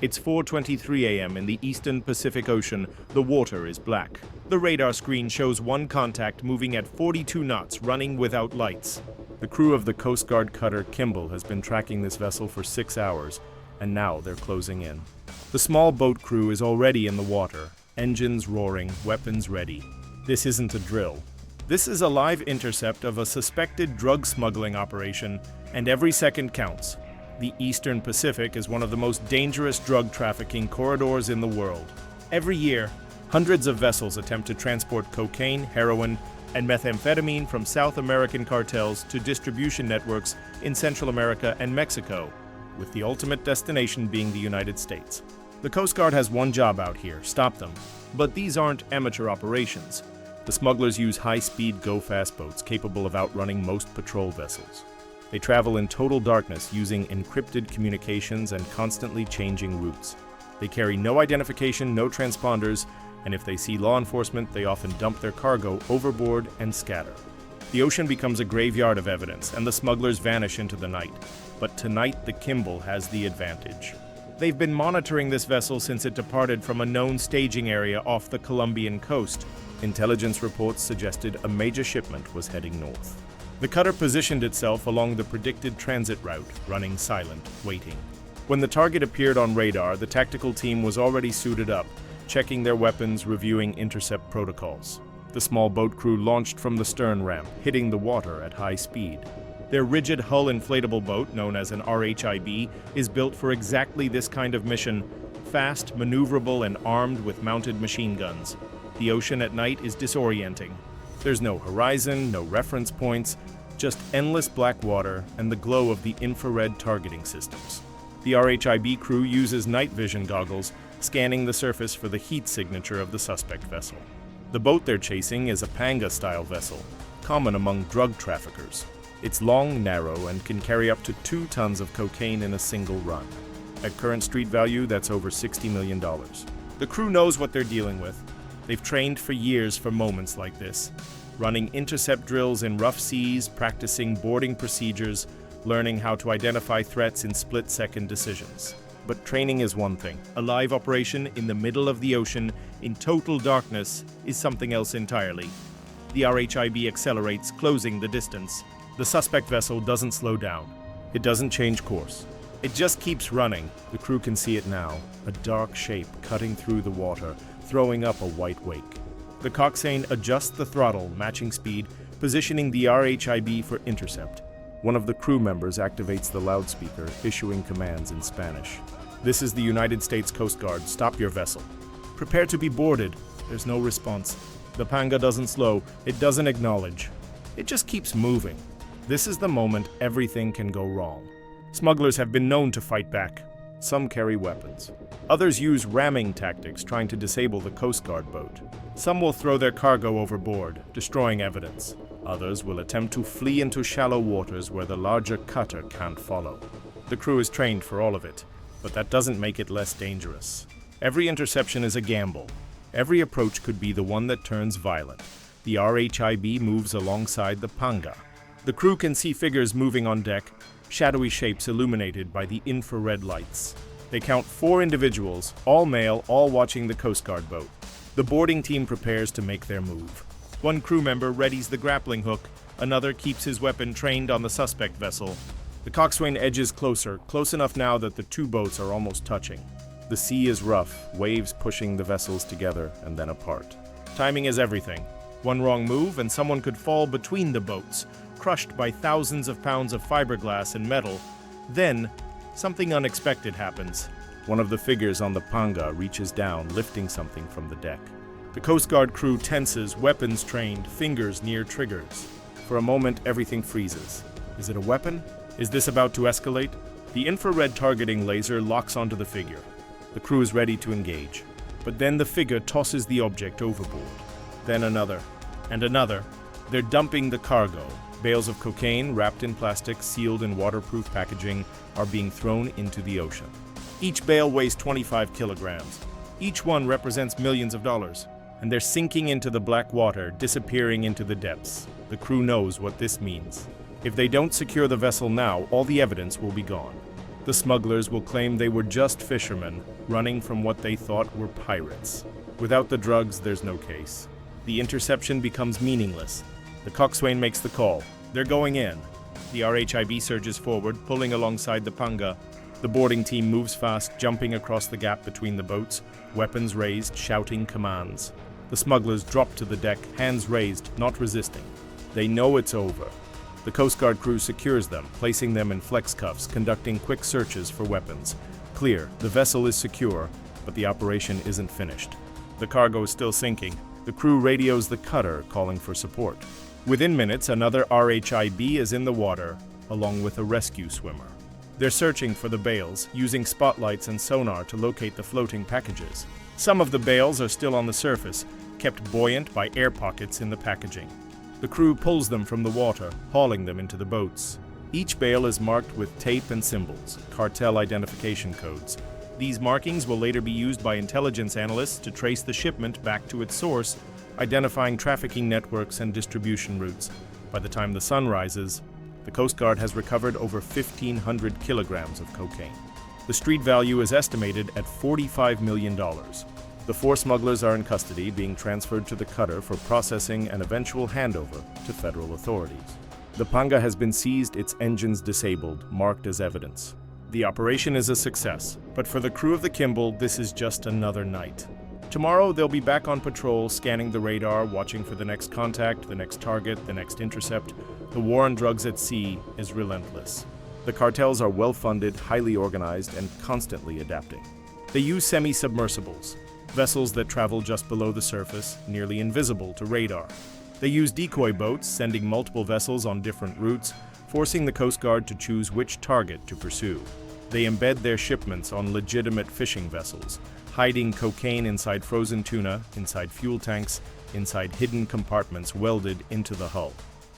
It's 4:23 a.m. in the eastern Pacific Ocean. The water is black. The radar screen shows one contact moving at 42 knots, running without lights. The crew of the Coast Guard Cutter Kimball has been tracking this vessel for 6 hours, and now they're closing in. The small boat crew is already in the water, engines roaring, weapons ready. This isn't a drill. This is a live intercept of a suspected drug smuggling operation, and every second counts. The Eastern Pacific is one of the most dangerous drug trafficking corridors in the world. Every year, hundreds of vessels attempt to transport cocaine, heroin, and methamphetamine from South American cartels to distribution networks in Central America and Mexico, with the ultimate destination being the United States. The Coast Guard has one job out here: stop them. But these aren't amateur operations. The smugglers use high-speed, go-fast boats capable of outrunning most patrol vessels. They travel in total darkness using encrypted communications and constantly changing routes. They carry no identification, no transponders, and if they see law enforcement, they often dump their cargo overboard and scatter. The ocean becomes a graveyard of evidence, and the smugglers vanish into the night. But tonight, the Kimball has the advantage. They've been monitoring this vessel since it departed from a known staging area off the Colombian coast. Intelligence reports suggested a major shipment was heading north. The cutter positioned itself along the predicted transit route, running silent, waiting. When the target appeared on radar, the tactical team was already suited up, checking their weapons, reviewing intercept protocols. The small boat crew launched from the stern ramp, hitting the water at high speed. Their rigid hull inflatable boat, known as an RHIB, is built for exactly this kind of mission: fast, maneuverable, and armed with mounted machine guns. The ocean at night is disorienting. There's no horizon, no reference points, just endless black water and the glow of the infrared targeting systems. The RHIB crew uses night vision goggles, scanning the surface for the heat signature of the suspect vessel. The boat they're chasing is a panga-style vessel, common among drug traffickers. It's long, narrow, and can carry up to 2 tons of cocaine in a single run. At current street value, that's over $60 million. The crew knows what they're dealing with. They've trained for years for moments like this, running intercept drills in rough seas, practicing boarding procedures, learning how to identify threats in split-second decisions. But training is one thing. A live operation in the middle of the ocean, in total darkness, is something else entirely. The RHIB accelerates, closing the distance. The suspect vessel doesn't slow down. It doesn't change course. It just keeps running. The crew can see it now, a dark shape cutting through the water, throwing up a white wake. The coxswain adjusts the throttle, matching speed, positioning the RHIB for intercept. One of the crew members activates the loudspeaker, issuing commands in Spanish. "This is the United States Coast Guard. Stop your vessel." "Prepare to be boarded." There's no response. The panga doesn't slow. It doesn't acknowledge. It just keeps moving. This is the moment everything can go wrong. Smugglers have been known to fight back. Some carry weapons. Others use ramming tactics, trying to disable the Coast Guard boat. Some will throw their cargo overboard, destroying evidence. Others will attempt to flee into shallow waters where the larger cutter can't follow. The crew is trained for all of it, but that doesn't make it less dangerous. Every interception is a gamble. Every approach could be the one that turns violent. The RHIB moves alongside the panga. The crew can see figures moving on deck, shadowy shapes illuminated by the infrared lights. They count 4 individuals, all male, all watching the Coast Guard boat. The boarding team prepares to make their move. One crew member readies the grappling hook, another keeps his weapon trained on the suspect vessel. The coxswain edges closer, close enough now that the 2 boats are almost touching. The sea is rough, waves pushing the vessels together and then apart. Timing is everything. One wrong move and someone could fall between the boats, crushed by thousands of pounds of fiberglass and metal. Then, something unexpected happens. One of the figures on the panga reaches down, lifting something from the deck. The Coast Guard crew tenses, weapons trained, fingers near triggers. For a moment, everything freezes. Is it a weapon? Is this about to escalate? The infrared targeting laser locks onto the figure. The crew is ready to engage. But then the figure tosses the object overboard. Then another, and another. They're dumping the cargo. Bales of cocaine, wrapped in plastic, sealed in waterproof packaging, are being thrown into the ocean. Each bale weighs 25 kilograms. Each one represents millions of dollars. And they're sinking into the black water, disappearing into the depths. The crew knows what this means. If they don't secure the vessel now, all the evidence will be gone. The smugglers will claim they were just fishermen, running from what they thought were pirates. Without the drugs, there's no case. The interception becomes meaningless. The coxswain makes the call. They're going in. The RHIB surges forward, pulling alongside the panga. The boarding team moves fast, jumping across the gap between the boats, weapons raised, shouting commands. The smugglers drop to the deck, hands raised, not resisting. They know it's over. The Coast Guard crew secures them, placing them in flex cuffs, conducting quick searches for weapons. Clear, the vessel is secure, but the operation isn't finished. The cargo is still sinking. The crew radios the cutter, calling for support. Within minutes, another RHIB is in the water, along with a rescue swimmer. They're searching for the bales, using spotlights and sonar to locate the floating packages. Some of the bales are still on the surface, kept buoyant by air pockets in the packaging. The crew pulls them from the water, hauling them into the boats. Each bale is marked with tape and symbols, cartel identification codes. These markings will later be used by intelligence analysts to trace the shipment back to its source, identifying trafficking networks and distribution routes. By the time the sun rises, the Coast Guard has recovered over 1,500 kilograms of cocaine. The street value is estimated at $45 million. The 4 smugglers are in custody, being transferred to the cutter for processing and eventual handover to federal authorities. The panga has been seized, its engines disabled, marked as evidence. The operation is a success, but for the crew of the Kimball, this is just another night. Tomorrow, they'll be back on patrol, scanning the radar, watching for the next contact, the next target, the next intercept. The war on drugs at sea is relentless. The cartels are well-funded, highly organized, and constantly adapting. They use semi-submersibles, vessels that travel just below the surface, nearly invisible to radar. They use decoy boats, sending multiple vessels on different routes, forcing the Coast Guard to choose which target to pursue. They embed their shipments on legitimate fishing vessels, hiding cocaine inside frozen tuna, inside fuel tanks, inside hidden compartments welded into the hull.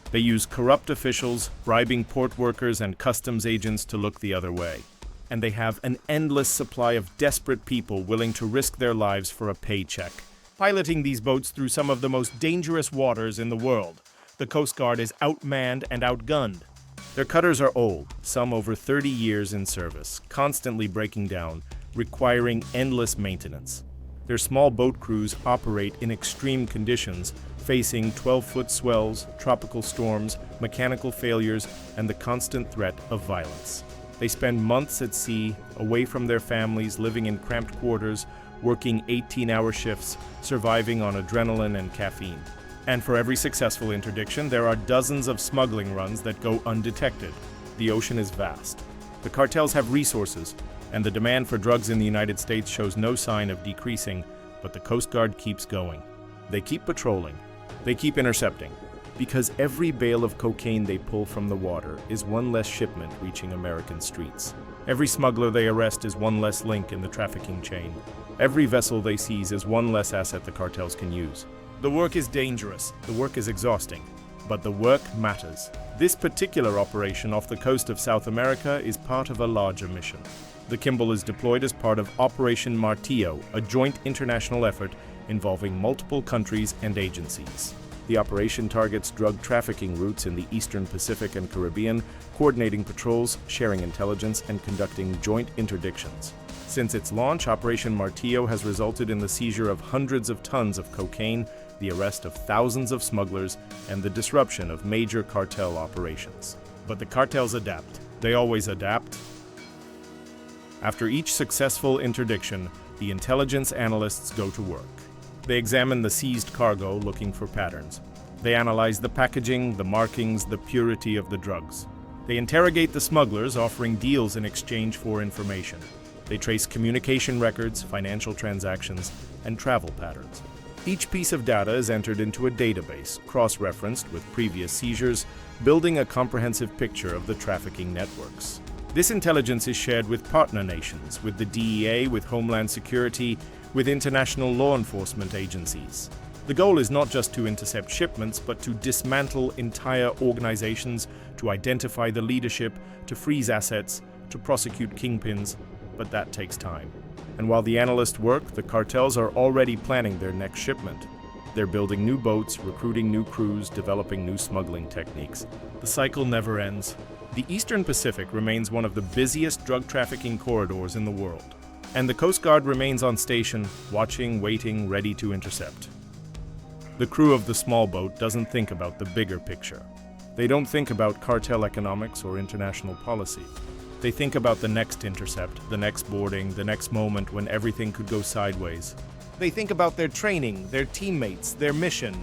They use corrupt officials, bribing port workers and customs agents to look the other way. And they have an endless supply of desperate people willing to risk their lives for a paycheck. Piloting these boats through some of the most dangerous waters in the world, the Coast Guard is outmanned and outgunned. Their cutters are old, some over 30 years in service, constantly breaking down, requiring endless maintenance. Their small boat crews operate in extreme conditions, facing 12-foot swells, tropical storms, mechanical failures, and the constant threat of violence. They spend months at sea, away from their families, living in cramped quarters, working 18-hour shifts, surviving on adrenaline and caffeine. And for every successful interdiction, there are dozens of smuggling runs that go undetected. The ocean is vast. The cartels have resources, and the demand for drugs in the United States shows no sign of decreasing, but the Coast Guard keeps going. They keep patrolling. They keep intercepting. Because every bale of cocaine they pull from the water is one less shipment reaching American streets. Every smuggler they arrest is one less link in the trafficking chain. Every vessel they seize is one less asset the cartels can use. The work is dangerous, the work is exhausting, but the work matters. This particular operation off the coast of South America is part of a larger mission. The Kimball is deployed as part of Operation Martillo, a joint international effort involving multiple countries and agencies. The operation targets drug trafficking routes in the Eastern Pacific and Caribbean, coordinating patrols, sharing intelligence, and conducting joint interdictions. Since its launch, Operation Martillo has resulted in the seizure of hundreds of tons of cocaine, the arrest of thousands of smugglers, and the disruption of major cartel operations. But the cartels adapt. They always adapt. After each successful interdiction, the intelligence analysts go to work. They examine the seized cargo, looking for patterns. They analyze the packaging, the markings, the purity of the drugs. They interrogate the smugglers, offering deals in exchange for information. They trace communication records, financial transactions, and travel patterns. Each piece of data is entered into a database, cross-referenced with previous seizures, building a comprehensive picture of the trafficking networks. This intelligence is shared with partner nations, with the DEA, with Homeland Security, with international law enforcement agencies. The goal is not just to intercept shipments, but to dismantle entire organizations, to identify the leadership, to freeze assets, to prosecute kingpins, but that takes time. And while the analysts work, the cartels are already planning their next shipment. They're building new boats, recruiting new crews, developing new smuggling techniques. The cycle never ends. The Eastern Pacific remains one of the busiest drug trafficking corridors in the world, and the Coast Guard remains on station, watching, waiting, ready to intercept. The crew of the small boat doesn't think about the bigger picture. They don't think about cartel economics or international policy. They think about the next intercept, the next boarding, the next moment when everything could go sideways. They think about their training, their teammates, their mission.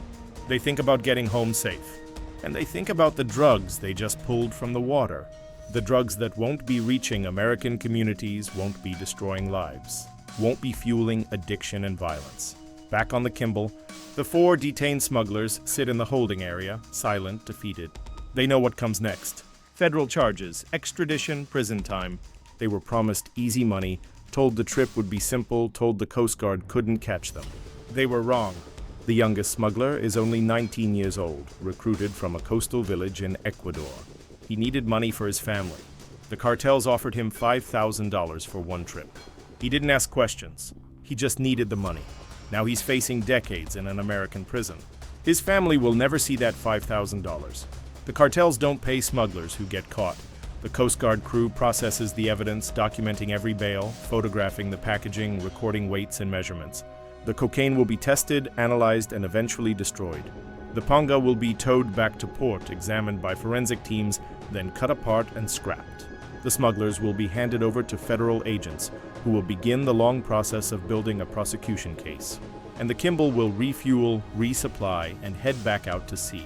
They think about getting home safe. And they think about the drugs they just pulled from the water. The drugs that won't be reaching American communities, won't be destroying lives, won't be fueling addiction and violence. Back on the Kimball, the 4 detained smugglers sit in the holding area, silent, defeated. They know what comes next. Federal charges, extradition, prison time. They were promised easy money, told the trip would be simple, told the Coast Guard couldn't catch them. They were wrong. The youngest smuggler is only 19 years old, recruited from a coastal village in Ecuador. He needed money for his family. The cartels offered him $5,000 for one trip. He didn't ask questions. He just needed the money. Now he's facing decades in an American prison. His family will never see that $5,000. The cartels don't pay smugglers who get caught. The Coast Guard crew processes the evidence, documenting every bale, photographing the packaging, recording weights and measurements. The cocaine will be tested, analyzed, and eventually destroyed. The panga will be towed back to port, examined by forensic teams, then cut apart and scrapped. The smugglers will be handed over to federal agents, who will begin the long process of building a prosecution case. And the Kimball will refuel, resupply, and head back out to sea.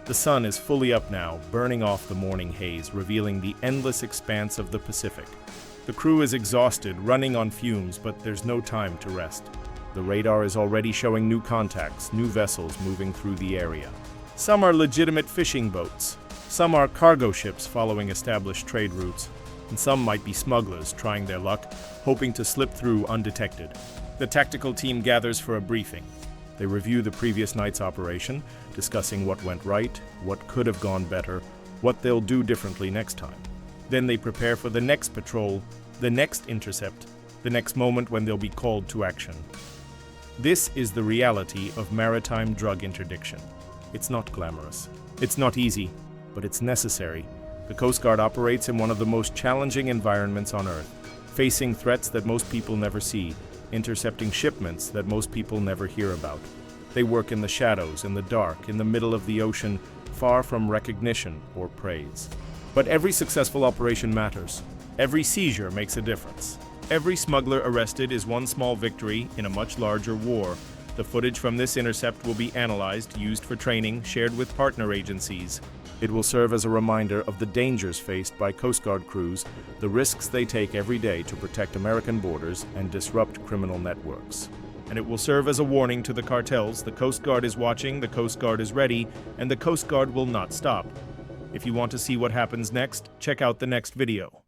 The sun is fully up now, burning off the morning haze, revealing the endless expanse of the Pacific. The crew is exhausted, running on fumes, but there's no time to rest. The radar is already showing new contacts, new vessels moving through the area. Some are legitimate fishing boats. Some are cargo ships following established trade routes. And some might be smugglers trying their luck, hoping to slip through undetected. The tactical team gathers for a briefing. They review the previous night's operation, discussing what went right, what could have gone better, what they'll do differently next time. Then they prepare for the next patrol, the next intercept, the next moment when they'll be called to action. This is the reality of maritime drug interdiction. It's not glamorous. It's not easy, but it's necessary. The Coast Guard operates in one of the most challenging environments on Earth, facing threats that most people never see, intercepting shipments that most people never hear about. They work in the shadows, in the dark, in the middle of the ocean, far from recognition or praise. But every successful operation matters. Every seizure makes a difference. Every smuggler arrested is one small victory in a much larger war. The footage from this intercept will be analyzed, used for training, shared with partner agencies. It will serve as a reminder of the dangers faced by Coast Guard crews, the risks they take every day to protect American borders and disrupt criminal networks. And it will serve as a warning to the cartels: the Coast Guard is watching, the Coast Guard is ready, and the Coast Guard will not stop. If you want to see what happens next, check out the next video.